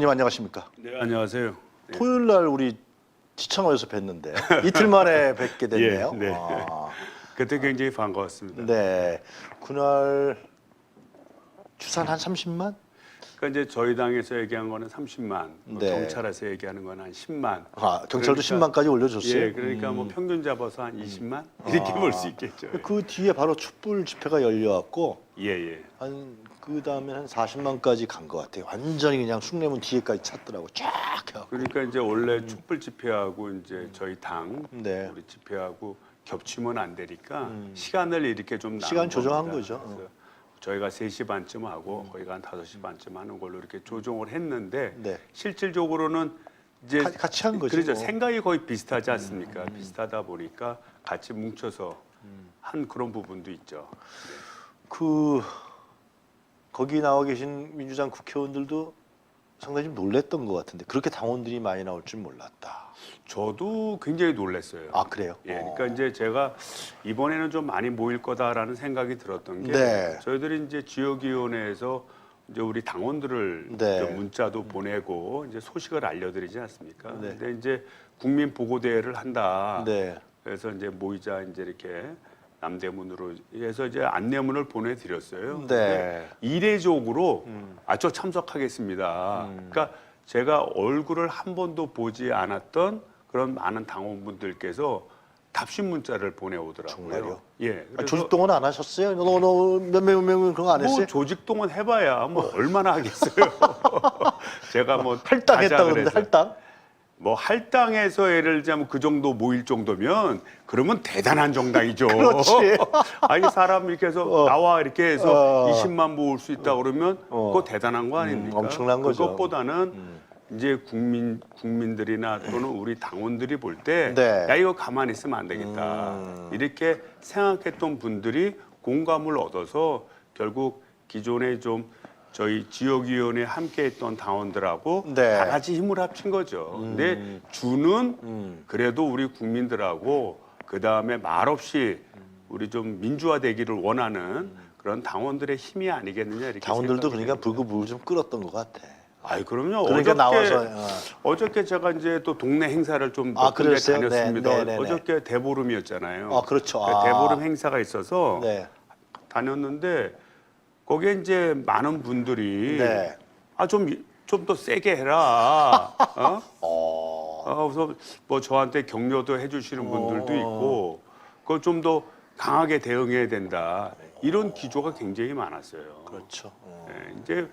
의원님 안녕하십니까? 네, 안녕하세요. 네. 토요일 날 우리 지청호에서 뵀는데 이틀 만에 뵙게 됐네요. 예, 네. 그때 굉장히 반가웠습니다. 네. 그날 추산 한 30만? 그러니까 이제 저희 당에서 얘기한 거는 30만, 뭐 네. 경찰에서 얘기하는 건 한 10만. 아, 경찰도 10만까지 올려줬어요. 예, 그러니까 뭐 평균 잡아서 한 20만 이렇게 볼 수 있겠죠. 그 뒤에 바로 촛불 집회가 열려왔고 예, 예. 그 다음에 한 40만까지 간 것 같아요. 완전히 그냥 숭례문 뒤에까지 찼더라고 쫙 해갖고. 그러니까 이제 원래 촛불 집회하고 이제 저희 당 네. 우리 집회하고 겹치면 안 되니까 시간을 이렇게 좀 시간 나눈 조정한 겁니다. 거죠. 그래서 저희가 3시 반쯤 하고 거기가 한 5시 반쯤 하는 걸로 이렇게 조정을 했는데 네. 실질적으로는 이제 같이 한 거죠. 그렇죠. 뭐. 생각이 거의 비슷하지 않습니까? 비슷하다 보니까 같이 뭉쳐서 한 그런 부분도 있죠. 그 거기 나와 계신 민주당 국회의원들도 상당히 좀 놀랬던 것 같은데 그렇게 당원들이 많이 나올 줄 몰랐다. 저도 굉장히 놀랐어요. 아 그래요? 예, 그러니까 이제 제가 이번에는 좀 많이 모일 거다라는 생각이 들었던 게 네. 저희들이 이제 지역위원회에서 이제 우리 당원들을 네. 좀 문자도 보내고 이제 소식을 알려드리지 않습니까? 네. 근데 이제 국민 보고대회를 한다. 네. 그래서 이제 모이자 이제 이렇게 남대문으로 해서 이제 안내문을 보내드렸어요. 네. 근데 이례적으로 저 참석하겠습니다. 그러니까 제가 얼굴을 한 번도 보지 않았던 그런 많은 당원분들께서 답신 문자를 보내오더라고요. 정말요? 예. 아, 조직 동원 안 하셨어요? 몇명 그런 거 안 했어요? 뭐 조직 동원 해봐야 뭐 얼마나 하겠어요. 제가 뭐 할당했다 가자 그러는데 그래서. 할당? 뭐 할당해서 예를 들자면 그 정도 모일 정도면 그러면 대단한 정당이죠. 그렇지. 아니 사람 이렇게 해서 나와 이렇게 해서 20만 모을 수 있다 그러면 그거 대단한 거 아닙니까? 엄청난 거죠. 그것보다는 이제 국민들이나 또는 우리 당원들이 볼 때 네. 야 이거 가만히 있으면 안 되겠다. 이렇게 생각했던 분들이 공감을 얻어서 결국 기존에 좀 저희 지역위원회 함께했던 당원들하고 네. 다 같이 힘을 합친 거죠. 근데 주는 그래도 우리 국민들하고 그 다음에 말없이 우리 좀 민주화되기를 원하는 그런 당원들의 힘이 아니겠느냐 이렇게 당원들도 생각이 그러니까 됩니다. 불구불구 좀 끌었던 것 같아. 아이 그럼요. 그러니까 나와서 어저께 제가 이제 또 동네 행사를 좀 아, 몇 군데 그랬어요? 다녔습니다. 네, 네, 네, 네. 어저께 대보름이었잖아요. 아 그렇죠. 그 대보름 행사가 있어서 네. 다녔는데 거기에 이제 많은 분들이 네. 좀 더 세게 해라. 그래서 뭐 저한테 격려도 해주시는 분들도 있고 그걸 좀 더 강하게 대응해야 된다. 이런 기조가 굉장히 많았어요. 그렇죠. 예, 이제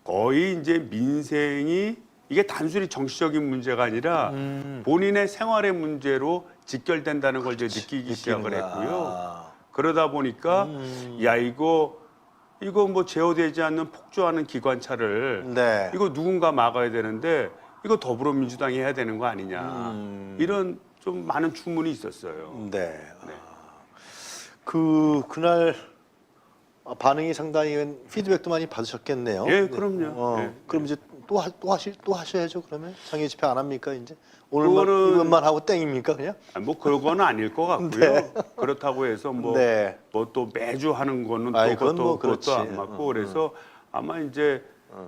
거의 이제 민생이 이게 단순히 정치적인 문제가 아니라 본인의 생활의 문제로 직결된다는 걸 이제 느끼기 시작을 했고요. 그러다 보니까 야 이거 뭐 제어되지 않는 폭주하는 기관차를 네. 이거 누군가 막아야 되는데 이거 더불어민주당이 해야 되는 거 아니냐 이런 좀 많은 주문이 있었어요. 네. 그날 반응이 상당히 피드백도 많이 받으셨겠네요. 예, 그럼요. 예. 그럼 이제 또 하셔야죠. 그러면 장애 집회 안 합니까 이제? 오늘만 그거는- 이것만 하고 땡입니까 그냥? 뭐 그건 아닐 것 같고요. 네. 그렇다고 해서 뭐 네. 또 매주 하는 거는 또 아이, 그건 뭐 그것도 그렇지. 안 맞고 그래서 아마 이제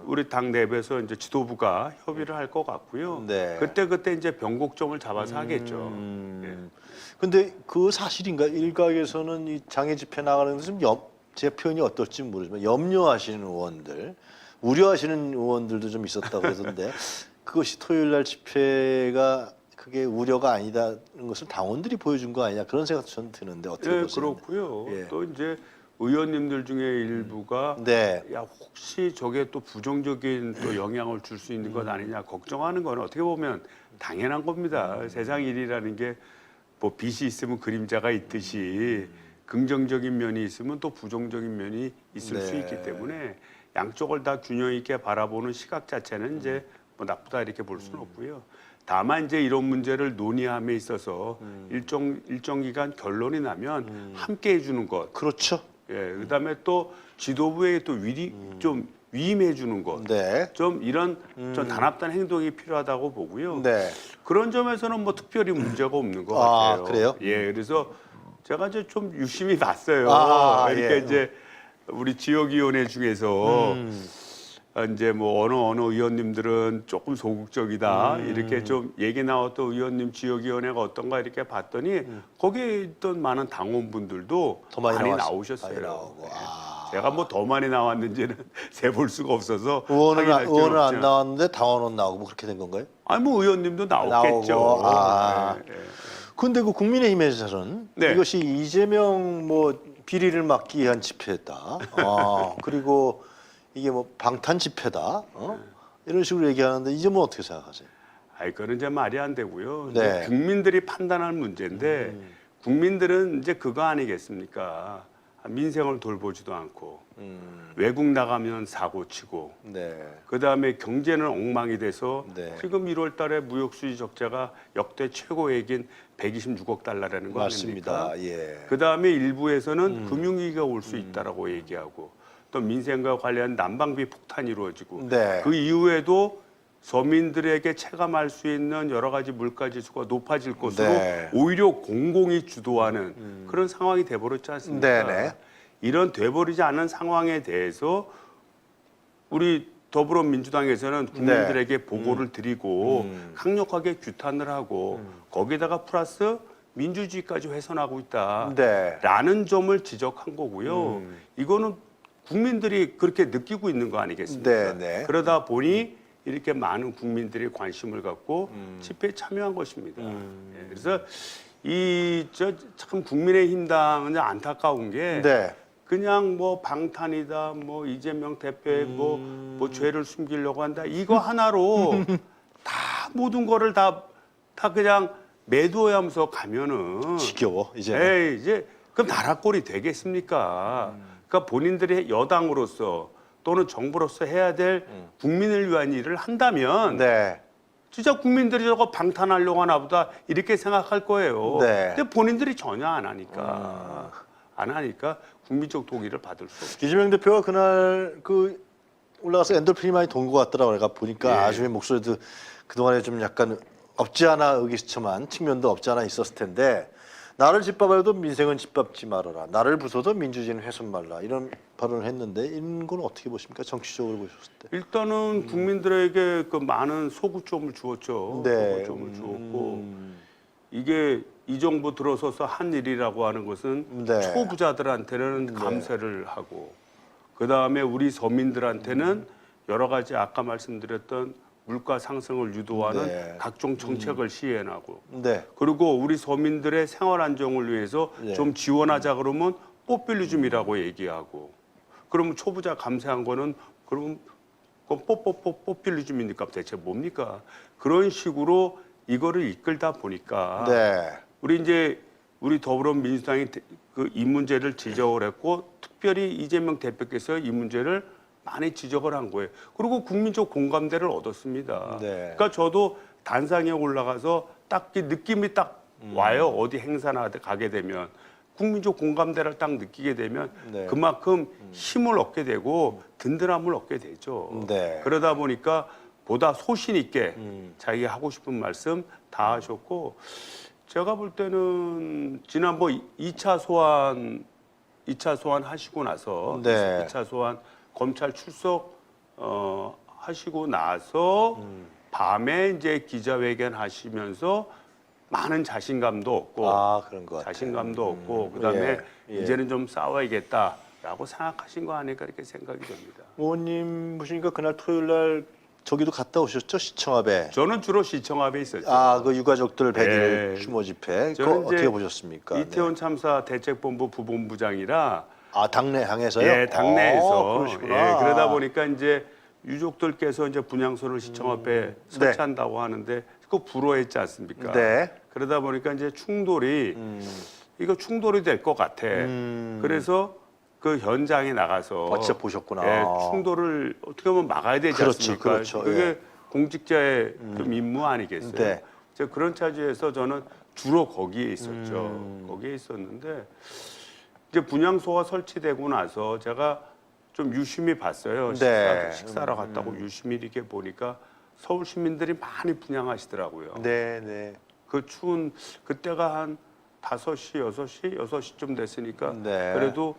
우리 당 내부에서 이제 지도부가 협의를 할 것 같고요. 네. 그때 이제 변곡점을 잡아서 하겠죠. 예. 근데 그 사실인가? 일각에서는 이 장애 집회 나가는 것은 제 표현이 어떨지 모르지만 염려하시는 의원들, 우려하시는 의원들도 좀 있었다고 그러던데 그것이 토요일 날 집회가 그게 우려가 아니다는 것을 당원들이 보여준 거 아니냐 그런 생각도 저는 드는데 어떻게 예, 보세요? 그렇고요. 예. 또 이제 의원님들 중에 일부가 네. 야 혹시 저게 또 부정적인 또 영향을 줄 수 있는 것 아니냐 걱정하는 건 어떻게 보면 당연한 겁니다. 세상 일이라는 게 뭐 빛이 있으면 그림자가 있듯이 긍정적인 면이 있으면 또 부정적인 면이 있을 수 네. 있기 때문에 양쪽을 다 균형 있게 바라보는 시각 자체는 이제 뭐 나쁘다 이렇게 볼 수는 없고요. 다만 이제 이런 문제를 논의함에 있어서 일정 기간 결론이 나면 함께 해주는 것. 그렇죠. 예, 그다음에 또 지도부에 또 좀 위임해 주는 것. 네. 좀 이런 좀 단합된 행동이 필요하다고 보고요. 네. 그런 점에서는 뭐 특별히 문제가 없는 것 아, 같아요. 그래요? 예, 그래서 제가 이제 좀 유심히 봤어요. 아, 그러니까 예. 이제 우리 지역위원회 중에서 이제 뭐 어느 의원님들은 조금 소극적이다 이렇게 좀 얘기 나왔던 의원님 지역위원회가 어떤가 이렇게 봤더니 거기에 있던 많은 당원분들도 더 많이 나오셨어요. 많이 나오고. 네. 아. 제가 뭐 더 많이 나왔는지는 세볼 수가 없어서 의원은 확인할 안 나왔는데 당원은 나오고 뭐 그렇게 된 건가요? 아니 뭐 의원님도 나오겠죠. 나오고. 아. 네, 네. 근데 그 국민의힘에서는 네. 이것이 이재명 뭐 비리를 막기 위한 집회다. 그리고 이게 뭐 방탄 집회다. 이런 식으로 얘기하는데 이제 뭐 어떻게 생각하세요? 아이 그건 이제 말이 안 되고요. 네. 이제 국민들이 판단할 문제인데 국민들은 이제 그거 아니겠습니까? 민생을 돌보지도 않고 외국 나가면 사고 치고 네. 그다음에 경제는 엉망이 돼서 네. 지금 1월 달에 무역 수지 적자가 역대 최고액인 126억 달러라는 거 맞습니다. 아닙니까? 예. 그다음에 일부에서는 금융위기가 올 수 있다라고 얘기하고 또 민생과 관련 난방비 폭탄이 이루어지고 네. 그 이후에도 서민들에게 체감할 수 있는 여러 가지 물가 지수가 높아질 것으로 네. 오히려 공공이 주도하는 그런 상황이 돼버렸지 않습니까? 네네. 이런 돼버리지 않은 상황에 대해서 우리 더불어민주당에서는 국민들에게 보고를 드리고 강력하게 규탄을 하고 거기다가 플러스 민주주의까지 훼손하고 있다라는 네. 점을 지적한 거고요. 이거는 국민들이 그렇게 느끼고 있는 거 아니겠습니까? 네네. 그러다 보니 이렇게 많은 국민들이 관심을 갖고 집회에 참여한 것입니다. 예, 그래서 참 국민의힘당은 안타까운 게 네. 그냥 뭐 방탄이다, 뭐 이재명 대표의 뭐 죄를 숨기려고 한다 이거 하나로 다 모든 거를 다 그냥 매도하면서 가면은 지겨워 이제. 에이, 이제 그럼 나라 꼴이 되겠습니까? 그러니까 본인들이 여당으로서 또는 정부로서 해야 될 국민을 위한 일을 한다면 네. 진짜 국민들이 저거 방탄하려고 하나 보다 이렇게 생각할 거예요. 네. 근데 본인들이 전혀 안 하니까 국민적 동의를 받을 수 없죠. 이재명 대표가 그날 그 올라가서 엔돌핀이 많이 돈 것 같더라고 내가 보니까 예. 아주 목소리도 그동안에 좀 약간 없지 않아 의기소침한 측면도 없지 않아 있었을 텐데 나를 짓밟아도 민생은 짓밟지 말아라. 나를 부숴도 민주주의는 훼손 말라. 이런 발언을 했는데 이런 건 어떻게 보십니까? 정치적으로 보셨을 때. 일단은 국민들에게 그 많은 소구점을 주었죠. 네. 소구점을 주었고 이게 이 정부 들어서서 한 일이라고 하는 것은 네. 초부자들한테는 감세를 하고 그다음에 우리 서민들한테는 여러 가지 아까 말씀드렸던 물가 상승을 유도하는 네. 각종 정책을 시행하고 네. 그리고 우리 서민들의 생활 안정을 위해서 네. 좀 지원하자 그러면 포퓰리즘이라고 얘기하고 그러면 초부자 감세한 거는 그러면 그건 포퓰리즘이니까 대체 뭡니까? 그런 식으로 이거를 이끌다 보니까 네. 우리 더불어민주당이 그 이 문제를 지적을 했고 특별히 이재명 대표께서 이 문제를 많이 지적을 한 거예요. 그리고 국민적 공감대를 얻었습니다. 네. 그러니까 저도 단상에 올라가서 딱 그 느낌이 딱 와요. 어디 행사나 가게 되면 국민적 공감대를 딱 느끼게 되면 네. 그만큼 힘을 얻게 되고 든든함을 얻게 되죠. 네. 그러다 보니까 보다 소신 있게 자기가 하고 싶은 말씀 다 하셨고 제가 볼 때는 지난번 2차 소환 하시고 나서 네. 2차 소환 검찰 출석 하시고 나서 밤에 이제 기자회견 하시면서 많은 자신감도 얻고 그런 것 같아요. 자신감도 얻고 그다음에 예, 예. 이제는 좀 싸워야겠다라고 생각하신 거 아닐까 이렇게 생각이 됩니다. 의원님 보시니까 그날 토요일 날 저기도 갔다 오셨죠? 시청 앞에. 저는 주로 시청 앞에 있었죠. 그 유가족들 100일 예. 추모 집회. 저는 그거 이제 어떻게 보셨습니까? 이태원 참사 대책본부 부본부장이라 당내 향해서요? 예, 당내에서 그러시구나. 예, 그러다 보니까 이제 유족들께서 이제 분향소를 시청 앞에 설치한다고 하는데 그거 불허했지 않습니까? 네. 그러다 보니까 이제 충돌이 이거 충돌이 될 것 같아. 그래서 그 현장에 나가서 진짜 보셨구나. 예, 충돌을 어떻게 보면 막아야 되지 그렇죠, 않습니까? 그렇죠. 그게 예. 공직자의 좀 임무 아니겠어요? 네. 이제 그런 차지에서 저는 주로 거기에 있었죠. 거기에 있었는데 이제 분향소가 설치되고 나서 제가 좀 유심히 봤어요. 네. 식사를 갔다고 유심히 이렇게 보니까 서울 시민들이 많이 분향하시더라고요. 네, 네. 그 추운 그때가 한 5시, 6시쯤 됐으니까 네. 그래도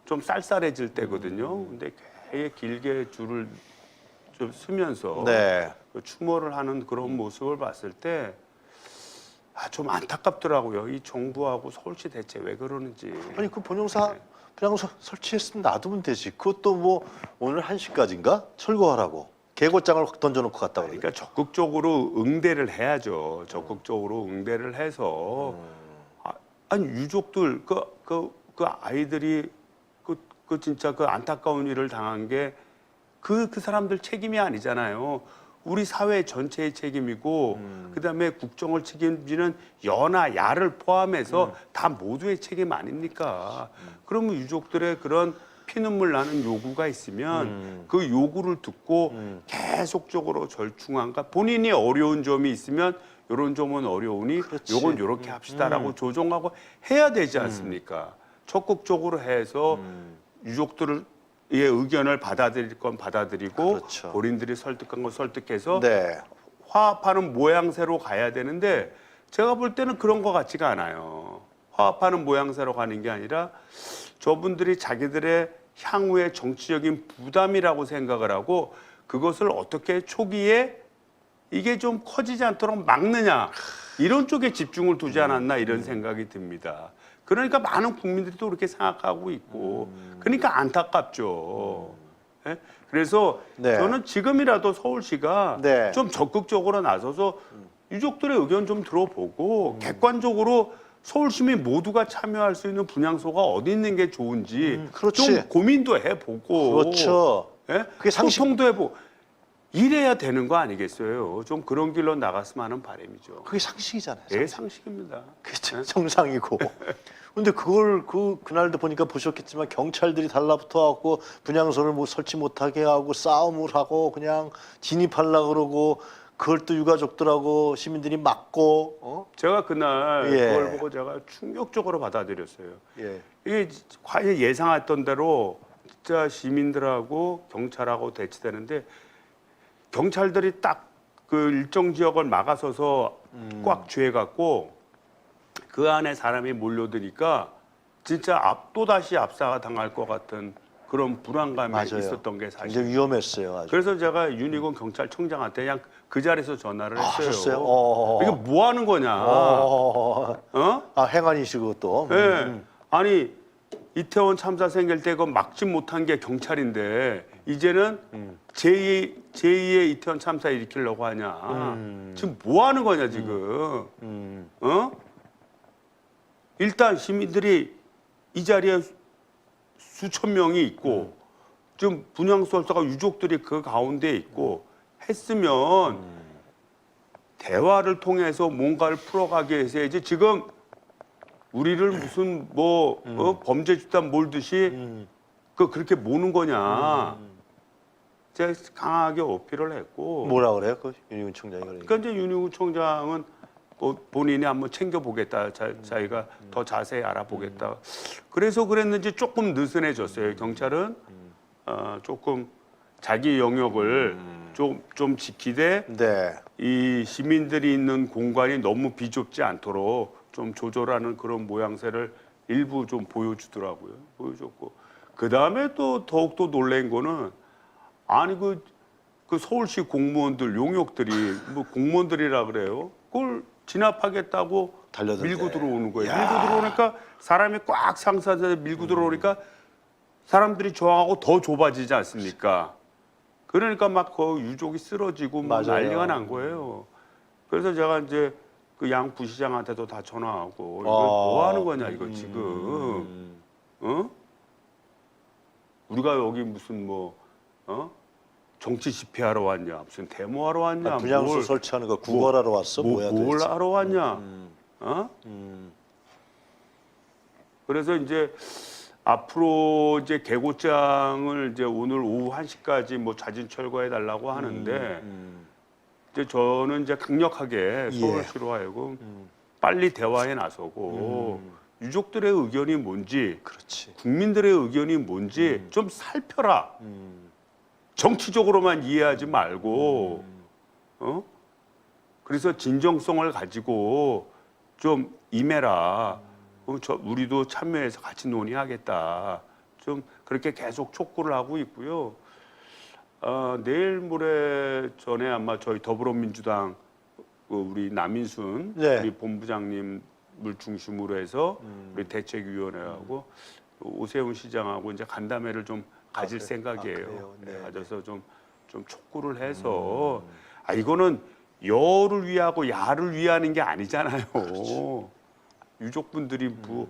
좀 쌀쌀해질 때거든요. 근데 꽤 길게 줄을 좀 쓰면서 네. 그 추모를 하는 그런 모습을 봤을 때 좀 안타깝더라고요. 이 정부하고 서울시 대체 왜 그러는지. 아니 그 본영사 그냥 설치했으면 놔두면 되지. 그것도 뭐 오늘 1시까지인가 철거하라고 개고장을 확 던져놓고 갔다 그러니까. 그러니까 적극적으로 응대를 해야죠. 적극적으로 응대를 해서 아니 유족들 그 아이들이 그 진짜 그 안타까운 일을 당한 게 그 사람들 책임이 아니잖아요. 우리 사회 전체의 책임이고 그다음에 국정을 책임지는 여나 야를 포함해서 다 모두의 책임 아닙니까? 그러면 유족들의 그런 피눈물 나는 요구가 있으면 그 요구를 듣고 계속적으로 절충한가 본인이 어려운 점이 있으면 이런 점은 어려우니 그렇지. 요건 요렇게 합시다라고 조정하고 해야 되지 않습니까? 적극적으로 해서 유족들의 의견을 받아들일 건 받아들이고 그렇죠. 본인들이 설득한 건 설득해서 네. 화합하는 모양새로 가야 되는데 제가 볼 때는 그런 것 같지가 않아요. 화합하는 모양새로 가는 게 아니라 저분들이 자기들의 향후의 정치적인 부담이라고 생각을 하고 그것을 어떻게 초기에 이게 좀 커지지 않도록 막느냐 이런 쪽에 집중을 두지 않았나 이런 생각이 듭니다. 그러니까 많은 국민들이 또 그렇게 생각하고 있고 그러니까 안타깝죠. 예? 그래서 네. 저는 지금이라도 서울시가 네. 좀 적극적으로 나서서 유족들의 의견 좀 들어보고 객관적으로 서울 시민 모두가 참여할 수 있는 분향소가 어디 있는 게 좋은지 그렇지. 좀 고민도 해보고 그렇죠. 예? 그게 상식- 소통도 해보고 이래야 되는 거 아니겠어요? 좀 그런 길로 나갔으면 하는 바람이죠. 그게 상식이잖아요. 예, 상식입니다. 그게 정상이고. 근데 그걸 그날도 보니까 보셨겠지만 경찰들이 달라붙어 갖고 분향소를 뭐 설치 못하게 하고 싸움을 하고 그냥 진입하려고 그러고 그걸 또 유가족들하고 시민들이 막고 제가 그날 예. 그걸 보고 제가 충격적으로 받아들였어요. 예. 이게 과연 예상했던 대로 진짜 시민들하고 경찰하고 대치되는데 경찰들이 딱 그 일정 지역을 막아서서 꽉 쥐어갖고 그 안에 사람이 몰려드니까 진짜 또다시 압사가 당할 것 같은 그런 불안감이 맞아요. 있었던 게 사실. 굉장히 위험했어요. 아주. 그래서 제가 윤희곤 경찰청장한테 그냥 그 자리에서 전화를 했어요. 하셨어요? 이게 뭐 하는 거냐? 행안이시고 또. 네. 아니 이태원 참사 생길 때 그거 막지 못한 게 경찰인데 이제는 제2의 이태원 참사 일으키려고 하냐? 지금 뭐 하는 거냐 지금? 일단 시민들이 이 자리에 수천 명이 있고 좀 분향소가 유족들이 그 가운데 있고 했으면 대화를 통해서 뭔가를 풀어가게 해서야지 지금 우리를 무슨 범죄 집단 몰듯이 그렇게 모는 거냐. 제가 강하게 어필을 했고. 뭐라 그래요? 그 윤희근 총장이 그러니까 이제 윤희구 총장은 본인이 한번 챙겨보겠다. 자기가 더 자세히 알아보겠다. 그래서 그랬는지 조금 느슨해졌어요. 경찰은 조금 자기 영역을 좀 지키되 네. 이 시민들이 있는 공간이 너무 비좁지 않도록 좀 조절하는 그런 모양새를 일부 좀 보여주더라고요. 보여줬고 그 다음에 또 더욱더 놀란 거는 아니 그 서울시 공무원들 용역들이 뭐 공무원들이라 그래요. 그걸 진압하겠다고 달려들대. 밀고 들어오는 거예요. 야. 밀고 들어오니까 사람이 꽉 상사돼 밀고 들어오니까 사람들이 저항하고 더 좁아지지 않습니까? 그러니까 막 그 유족이 쓰러지고 막 맞아요. 난리가 난 거예요. 그래서 제가 이제 그 양 부시장한테도 다 전화하고 이거 뭐 하는 거냐 이거 지금 우리가 여기 무슨 정치 집회하러 왔냐 무슨 데모하러 왔냐 분향소 설치하는 거 구걸하러 왔어? 뭐야 뭘 도대체? 하러 왔냐 그래서 이제 앞으로 이제 개고장을 이제 오늘 오후 1시까지 뭐 자진 철거해 달라고 하는데 이제 저는 이제 강력하게 서울시로 하여금 빨리 대화에 나서고 유족들의 의견이 뭔지 그렇지. 국민들의 의견이 뭔지 좀 살펴라. 정치적으로만 이해하지 말고 그래서 진정성을 가지고 좀 임해라. 우리도 참여해서 같이 논의하겠다. 좀 그렇게 계속 촉구를 하고 있고요. 내일 모레 전에 아마 저희 더불어민주당 우리 남인순 네. 우리 본부장님을 중심으로 해서 우리 대책위원회하고 오세훈 시장하고 이제 간담회를 좀 가질 그래요? 생각이에요. 그래요? 네, 가져서 좀 촉구를 해서 이거는 여를 위하고 야를 위하는 게 아니잖아요. 그렇죠. 유족분들이 뭐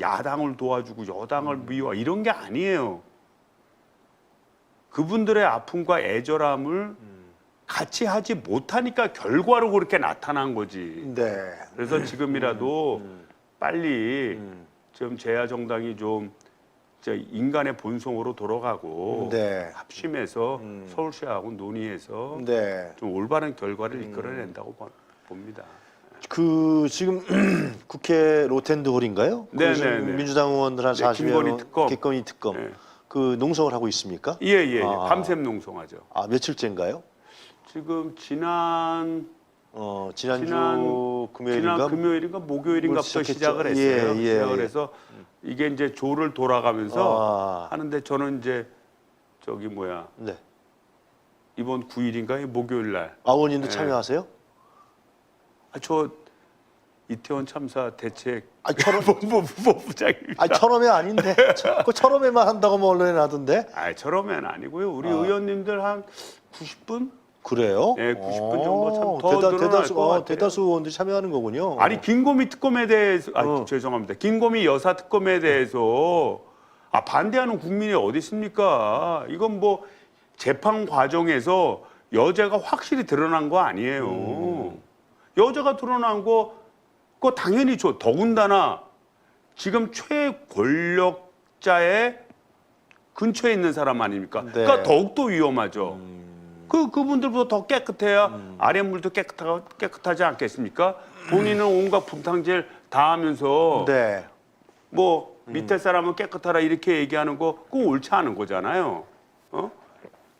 야당을 도와주고 여당을 미워 이런 게 아니에요. 그분들의 아픔과 애절함을 같이 하지 못하니까 결과로 그렇게 나타난 거지. 네. 그래서 지금이라도 빨리 좀 제야 정당이 좀 인간의 본성으로 돌아가고 네. 합심해서 서울시하고 논의해서 네. 좀 올바른 결과를 이끌어낸다고 봅니다. 그 지금 국회 로텐드홀인가요? 네, 거기서 네, 네. 민주당 의원들 한 네, 40여 김건희 특검. 김건희 특검. 네. 그 농성을 하고 있습니까? 예. 아. 밤샘 농성하죠. 아, 며칠째인가요? 지금 지난 지난주 금요일인가? 지난 금요일인가 목요일인가부터 시작했죠. 시작을 했어요. 예. 시작을 해서 이게 이제 조를 돌아가면서 아. 하는데 저는 이제 네. 이번 9일인가 목요일 날 아원님도 네. 참여하세요? 저 이태원 참사 대책 아, 철원 본부장입니다. 아, 철험회 아닌데. 그 철험회만 한다고 뭐 언론에 나던데. 처럼엔 아니고요. 우리 의원님들 한 90분? 그래요? 예, 90분 정도 참더 늘어날 대다수 것 같아요. 대다수 의원들이 참여하는 거군요. 아니 김고미 특검에 대해서 죄송합니다. 김고미 여사 특검에 대해서 반대하는 국민이 어디 있습니까? 이건 뭐 재판 과정에서 여죄가 확실히 드러난 거 아니에요. 여죄가 드러난 거 그거 당연히 더군다나 지금 최권력자의 근처에 있는 사람 아닙니까? 네. 그러니까 더욱더 위험하죠. 그분들보다 더 깨끗해야 아랫물도 깨끗하지 않겠습니까? 본인은 온갖 분탕질 다 하면서 네. 뭐 밑에 사람은 깨끗하라 이렇게 얘기하는 거 그거 옳지 않은 거잖아요.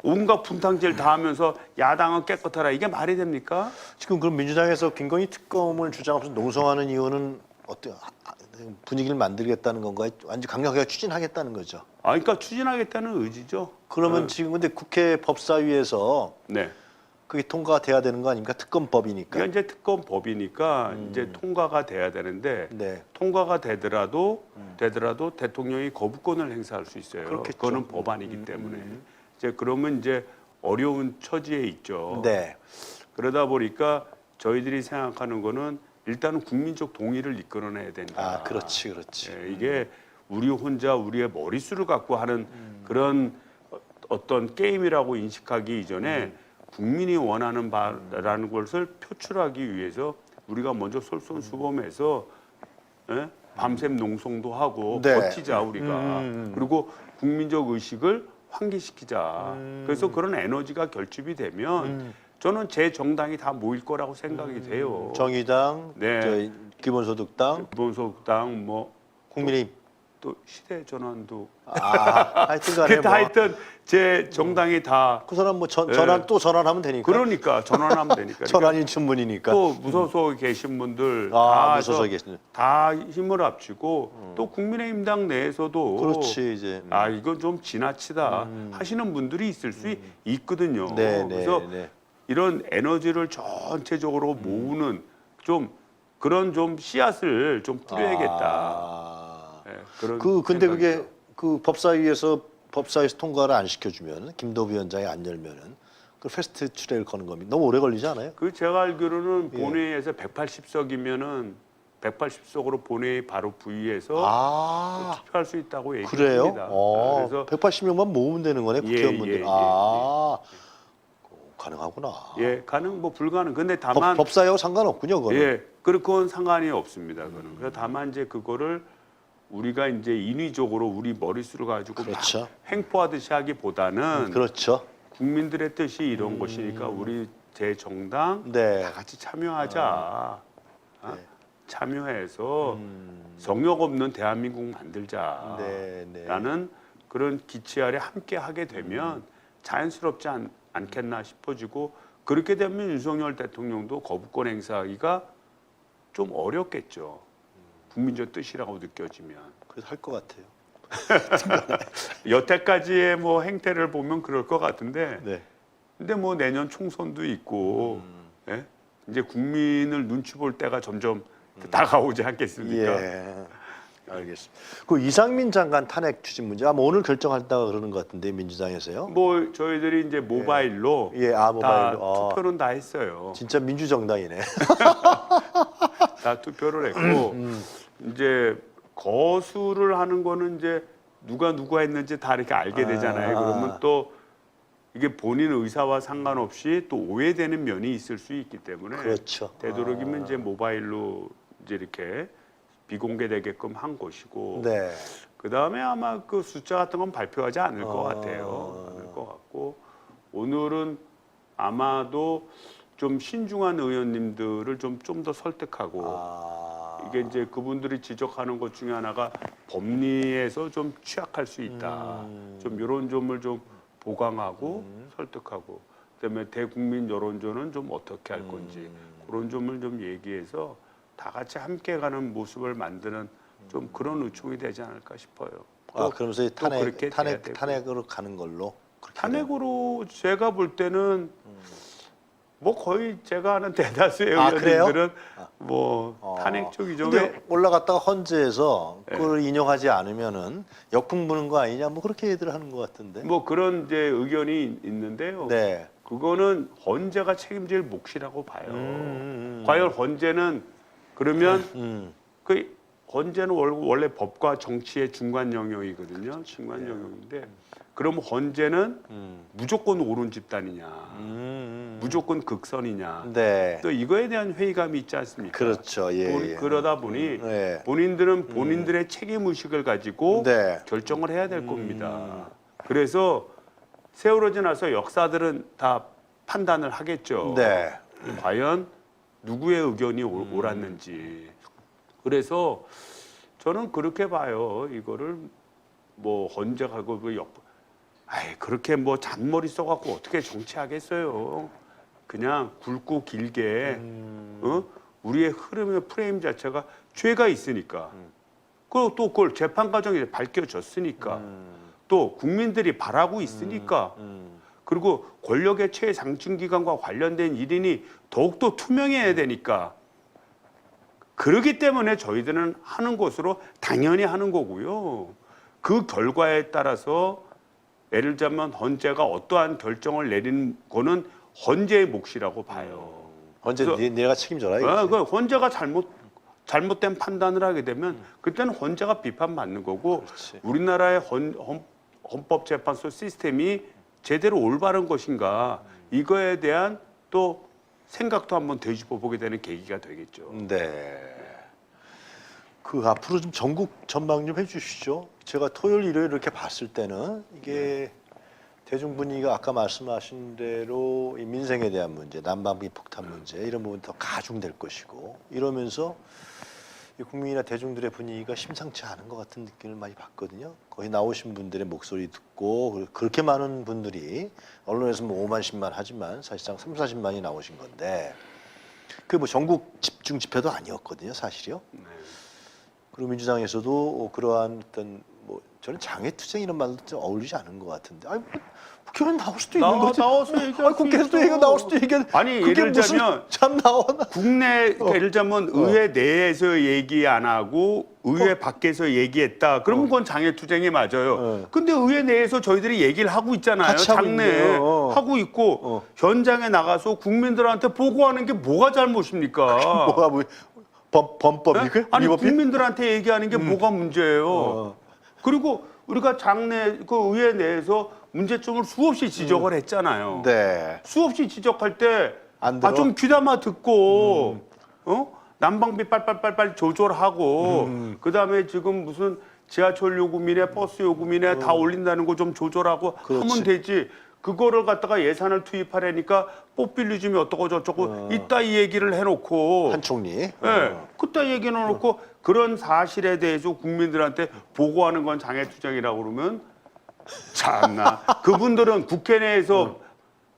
온갖 분탕질 다 하면서 야당은 깨끗하라 이게 말이 됩니까? 지금 그럼 민주당에서 김건희 특검을 주장하면서 농성하는 이유는 어때요? 분위기를 만들겠다는 건가요? 완전 강력하게 추진하겠다는 거죠. 그러니까 추진하겠다는 의지죠. 그러면 지금 근데 국회 법사위에서 네. 그게 통과가 돼야 되는 거 아닙니까? 특검법이니까. 그러니까 이제 특검법이니까 이제 통과가 돼야 되는데 네. 통과가 되더라도 대통령이 거부권을 행사할 수 있어요. 그렇겠죠. 그거는 법안이기 때문에 이제 그러면 이제 어려운 처지에 있죠. 네. 그러다 보니까 저희들이 생각하는 거는 일단은 국민적 동의를 이끌어내야 된다. 아, 그렇지. 이게 우리 혼자 우리의 머릿수를 갖고 하는 그런 어떤 게임이라고 인식하기 이전에 국민이 원하는 바라는 것을 표출하기 위해서 우리가 먼저 솔선수범해서 밤샘 농성도 하고 네. 버티자 우리가 그리고 국민적 의식을 환기시키자. 그래서 그런 에너지가 결집이 되면 저는 제 정당이 다 모일 거라고 생각이 돼요. 정의당, 네. 기본소득당, 기본소득당 뭐 국민의힘. 또 시대전환도 하여튼간에 그때 하여튼 제 정당이 다 그 사람 뭐 전환 또 전환하면 되니까. 그러니까 전환하면 되니까. 전환인 친문이니까. 또 무소속 계신 분들 무소속에 계신. 다 힘을 합치고 또 국민의힘당 내에서도 그렇지 이제. 이건 좀 지나치다 하시는 분들이 있을 수 있거든요. 네, 그래서 이런 에너지를 전체적으로 모으는 좀 그런 좀 씨앗을 좀 뿌려야겠다. 그런 근데 그게 생각이죠. 그 법사위에서 통과를 안 시켜주면 김도부 위원장이 안 열면은 그 패스트 트랙을 거는 겁니다. 너무 오래 걸리지 않아요? 그 제가 알기로는 본회의에서 180석이면은 180석으로 본회의 바로 부의해서 투표할 수 있다고 그래요? 얘기합니다. 그래서 180명만 모으면 되는 거네 국회의원분들. 가능하구나. 가능 뭐 불가능. 근데 다만 법사위하고 상관없군요, 그거는. 그건 상관이 없습니다. 그거는. 그래서 다만 이제 그거를 우리가 이제 인위적으로 우리 머릿수를 가지고 그렇죠. 막 횡포하듯이 하기보다는 그렇죠. 국민들의 뜻이 이런 것이니까 우리 제 정당 네. 다 같이 참여하자. 참여해서 성역 없는 대한민국 만들자라는 그런 기치 아래 함께 하게 되면 자연스럽지 않겠나 싶어지고 그렇게 되면 윤석열 대통령도 거부권 행사하기가 좀 어렵겠죠. 국민적 뜻이라고 느껴지면. 그래서 할 것 같아요. 여태까지의 뭐 행태를 보면 그럴 것 같은데, 네. 근데 뭐 내년 총선도 있고, 예? 이제 국민을 눈치 볼 때가 점점 다가오지 않겠습니까? 예. 알겠습니다. 그 이상민 장관 탄핵 추진 문제 아마 오늘 결정한다고 그러는 것 같은데 민주당에서요. 뭐 저희들이 이제 모바일로 예, 아, 모바일로. 다 투표는 다 했어요. 진짜 민주정당이네. 다 투표를 했고 이제 거수를 하는 거는 이제 누가 했는지 다 이렇게 알게 되잖아요. 그러면 또 이게 본인 의사와 상관없이 또 오해되는 면이 있을 수 있기 때문에 그렇죠. 되도록이면 이제 모바일로 이제 이렇게 비공개되게끔 한 것이고 네. 그 다음에 아마 그 숫자 같은 건 발표하지 않을 것 같아요. 않을 것 같고 오늘은 아마도 좀 신중한 의원님들을 좀 더 설득하고 이게 이제 그분들이 지적하는 것 중에 하나가 법리에서 좀 취약할 수 있다. 좀 이런 점을 좀 보강하고 설득하고 그다음에 대국민 여론조는 좀 어떻게 할 건지 그런 점을 좀 얘기해서 다 같이 함께 가는 모습을 만드는 좀 그런 의총이 되지 않을까 싶어요. 그러면서 또 그렇게 돼야 되고. 탄핵으로 가는 걸로. 그렇게 탄핵으로 제가 볼 때는 뭐 거의 제가 아는 대다수의 아, 그래요? 의원님들은 뭐 탄핵 쪽이죠. 근데 올라갔다가 헌재에서 네. 그걸 인용하지 않으면은 역풍 부는 거 아니냐 뭐 그렇게 얘기들 하는 것 같은데. 뭐 그런 이제 의견이 있는데요. 네. 그거는 헌재가 책임질 몫이라고 봐요. 과연 헌재는 그러면 그 헌재는 원래 법과 정치의 중간 영역이거든요. 중간 영역인데 그럼 헌재는 무조건 옳은 집단이냐, 무조건 극선이냐. 네. 또 이거에 대한 회의감이 있지 않습니까? 그렇죠. 예. 그러다 보니 네. 본인들은 본인들의 책임 의식을 가지고 네. 결정을 해야 될 겁니다. 그래서 세월호 지나서 역사들은 다 판단을 하겠죠. 네. 과연 누구의 의견이 옳았는지. 그래서 저는 그렇게 봐요. 이거를 뭐 헌재하고 그렇게 뭐 잔머리 써갖고 어떻게 정치하겠어요. 그냥 굵고 길게 우리의 흐름의 프레임 자체가 죄가 있으니까 그리고 또 그걸 재판 과정에 밝혀졌으니까 또 국민들이 바라고 있으니까 그리고 권력의 최상층기관과 관련된 일인이 더욱더 투명해야 되니까 그렇기 때문에 저희들은 하는 것으로 당연히 하는 거고요. 그 결과에 따라서 예를 들자면 헌재가 어떠한 결정을 내린 거는 헌재의 몫이라고 봐요. 언제 내가 책임져라 이거지. 그 헌재가 잘못된 판단을 하게 되면 그때는 헌재가 비판받는 거고 그렇지. 우리나라의 헌법재판소 시스템이 제대로 올바른 것인가 이거에 대한 또 생각도 한번 되짚어 보게 되는 계기가 되겠죠. 네. 그 앞으로 좀 전국 전망 좀 해주시죠. 제가 토요일, 일요일 이렇게 봤을 때는 이게 대중 분위기가 아까 말씀하신 대로 이 민생에 대한 문제, 난방비 폭탄 문제 이런 부분 더 가중될 것이고 이러면서 이 국민이나 대중들의 분위기가 심상치 않은 것 같은 느낌을 많이 받거든요. 거기 나오신 분들의 목소리 듣고 그렇게 많은 분들이 언론에서 뭐 5만, 10만 하지만 사실상 3, 40만이 나오신 건데 그 뭐 전국 집중 집회도 아니었거든요, 사실이요. 네. 그리고 민주당에서도 그러한 어떤 뭐 저는 장애투쟁 이런 말도 좀 어울리지 않은 것 같은데, 아니 뭐 국회의원 나올 수도 있는 거지. 나와서 얘기할 수 국회에서도 있죠. 얘기가 나올 수도 얘기. 아니, 그게 예를 무슨 들자면 참 나오나? 국내 예를 들자면 의회 내에서 얘기 안 하고 의회 밖에서 얘기했다. 그러면 그건 장애투쟁이 맞아요. 근데 의회 내에서 저희들이 얘기를 하고 있잖아요. 같이 하고 장내에 있네요. 하고 있고 현장에 나가서 국민들한테 보고하는 게 뭐가 잘못입니까? 뭐가 뭐 범법이 그? 아니 위법이? 국민들한테 얘기하는 게 뭐가 문제예요? 그리고 우리가 장내 그 의회 내에서 문제점을 수없이 지적을 했잖아요. 네. 수없이 지적할 때 안 들어? 좀 귀담아 듣고 난방비 빨빨빨빨 조절하고 그다음에 지금 무슨 지하철 요금이네 버스 요금이네 다 올린다는 거 좀 조절하고 그렇지. 하면 되지. 그거를 갖다가 예산을 투입하려니까 뽑빌리즘이 어떠고 저쩌고 이따 이 얘기를 해놓고 한 총리. 예, 그따 얘기는 해놓고 그런 사실에 대해서 국민들한테 보고하는 건 장애투쟁이라고 그러면 참나 그분들은 국회 내에서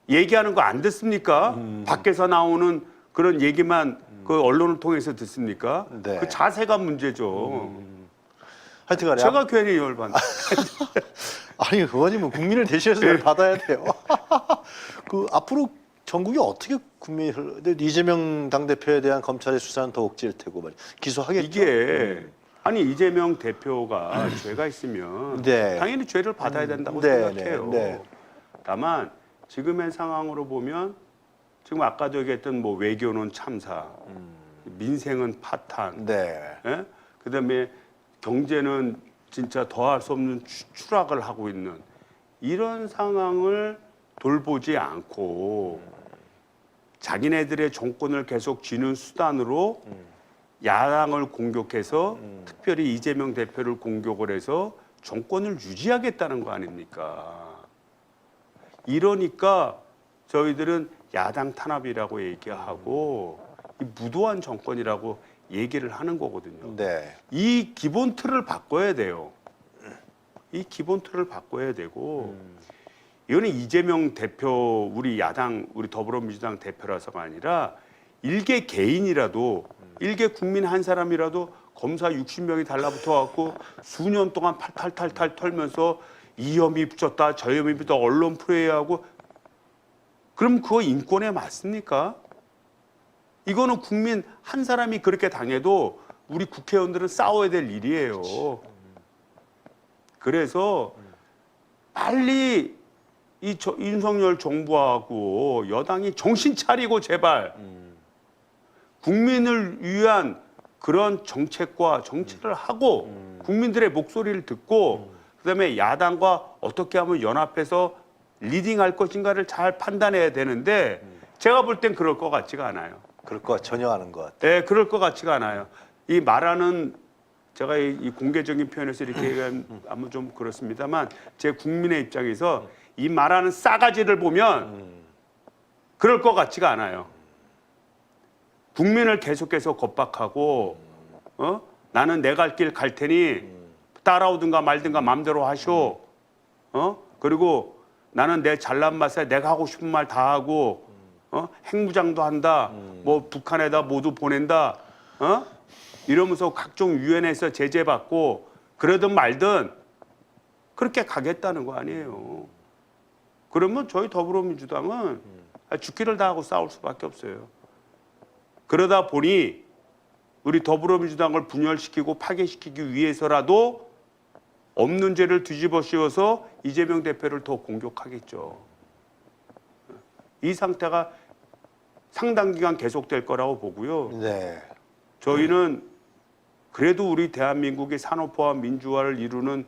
얘기하는 거 안 듣습니까? 밖에서 나오는 그런 얘기만 그 언론을 통해서 듣습니까? 네. 그 자세가 문제죠. 하여튼간에 제가 괜히 열받네. 아니 의원님은 국민을 대신해서 받아야 돼요. 그 앞으로 전국이 어떻게 국민을 이재명 당대표에 대한 검찰의 수사는 더욱 찔 테고 말이야. 기소하겠죠. 이게 아니 이재명 대표가 죄가 있으면 네. 당연히 죄를 받아야 된다고 네, 생각해요. 네. 다만 지금의 상황으로 보면 지금 아까도 얘기했던 뭐 외교는 참사, 민생은 파탄, 네. 예? 그다음에 경제는 진짜 더할 수 없는 추락을 하고 있는 이런 상황을 돌보지 않고 자기네들의 정권을 계속 쥐는 수단으로 야당을 공격해서 특별히 이재명 대표를 공격을 해서 정권을 유지하겠다는 거 아닙니까? 이러니까 저희들은 야당 탄압이라고 얘기하고 이 무도한 정권이라고 얘기를 하는 거거든요. 네. 이 기본 틀을 바꿔야 돼요. 이 기본 틀을 바꿔야 되고 이거는 이재명 대표 우리 야당 우리 더불어민주당 대표라서가 아니라 일개 개인이라도 일개 국민 한 사람이라도 검사 60명이 달라붙어 갖고 수년 동안 탈탈탈탈 털면서 이 혐의 붙였다 저 혐의 붙였다 언론 프레이하고 그럼 그거 인권에 맞습니까? 이거는 국민 한 사람이 그렇게 당해도 우리 국회의원들은 싸워야 될 일이에요. 그래서 빨리 이 윤석열 정부하고 여당이 정신 차리고 제발 국민을 위한 그런 정책과 정치를 하고 국민들의 목소리를 듣고 그다음에 야당과 어떻게 하면 연합해서 리딩할 것인가를 잘 판단해야 되는데 제가 볼 땐 그럴 것 같지가 않아요. 그럴 것 전혀 아는 것 같아요. 네, 그럴 것 같지가 않아요. 이 말하는 제가 이 공개적인 표현에서 이렇게 얘기하면 좀 그렇습니다만 제 국민의 입장에서 이 말하는 싸가지를 보면 그럴 것 같지가 않아요. 국민을 계속해서 겁박하고 나는 내 갈 길 갈 테니 따라오든가 말든가 마음대로 하쇼. 그리고 나는 내 잘난 맛에 내가 하고 싶은 말 다 하고 핵무장도 한다. 뭐 북한에다 모두 보낸다. 이러면서 각종 유엔에서 제재받고 그러든 말든 그렇게 가겠다는 거 아니에요. 그러면 저희 더불어민주당은 죽기를 다하고 싸울 수밖에 없어요. 그러다 보니 우리 더불어민주당을 분열시키고 파괴시키기 위해서라도 없는 죄를 뒤집어 씌워서 이재명 대표를 더 공격하겠죠. 이 상태가 상당 기간 계속될 거라고 보고요. 네. 저희는 그래도 우리 대한민국의 산업화와 민주화를 이루는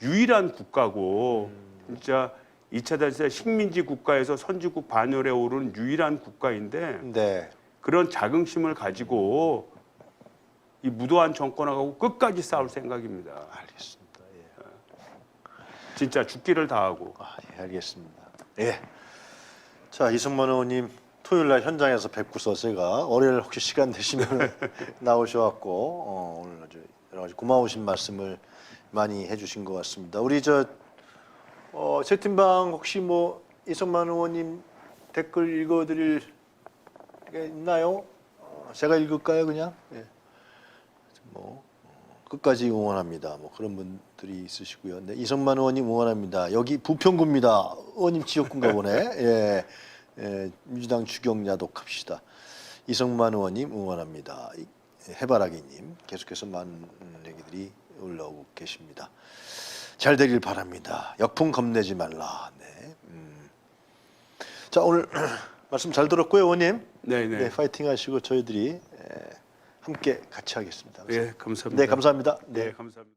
유일한 국가고 진짜 2차 대전 식민지 국가에서 선진국 반열에 오른 유일한 국가인데 네. 그런 자긍심을 가지고 이 무도한 정권하고 끝까지 싸울 생각입니다. 알겠습니다. 예. 진짜 죽기를 다하고. 예, 알겠습니다. 예. 자, 이승만 의원님 토요일 날 현장에서 뵙고서 제가 월요일 혹시 시간 되시면 나오셔갖고 오늘 아주 여러 가지 고마우신 말씀을 많이 해주신 것 같습니다. 우리 채팅방 혹시 뭐 이승만 의원님 댓글 읽어드릴 게 있나요? 제가 읽을까요, 그냥? 예. 뭐 끝까지 응원합니다. 뭐 그런 분들이 있으시고요. 네, 이승만 의원님 응원합니다. 여기 부평구입니다. 의원님 지역구인가 보네. 예. 예, 민주당 추경야독 합시다. 이승만 의원님 응원합니다. 해바라기님 계속해서 많은 얘기들이 올라오고 계십니다. 잘 되길 바랍니다. 역풍 겁내지 말라. 네. 자, 오늘 말씀 잘 들었고요, 의원님. 네네. 네, 파이팅 하시고 저희들이 함께 같이 하겠습니다. 네, 감사합니다. 네, 감사합니다. 네, 감사합니다.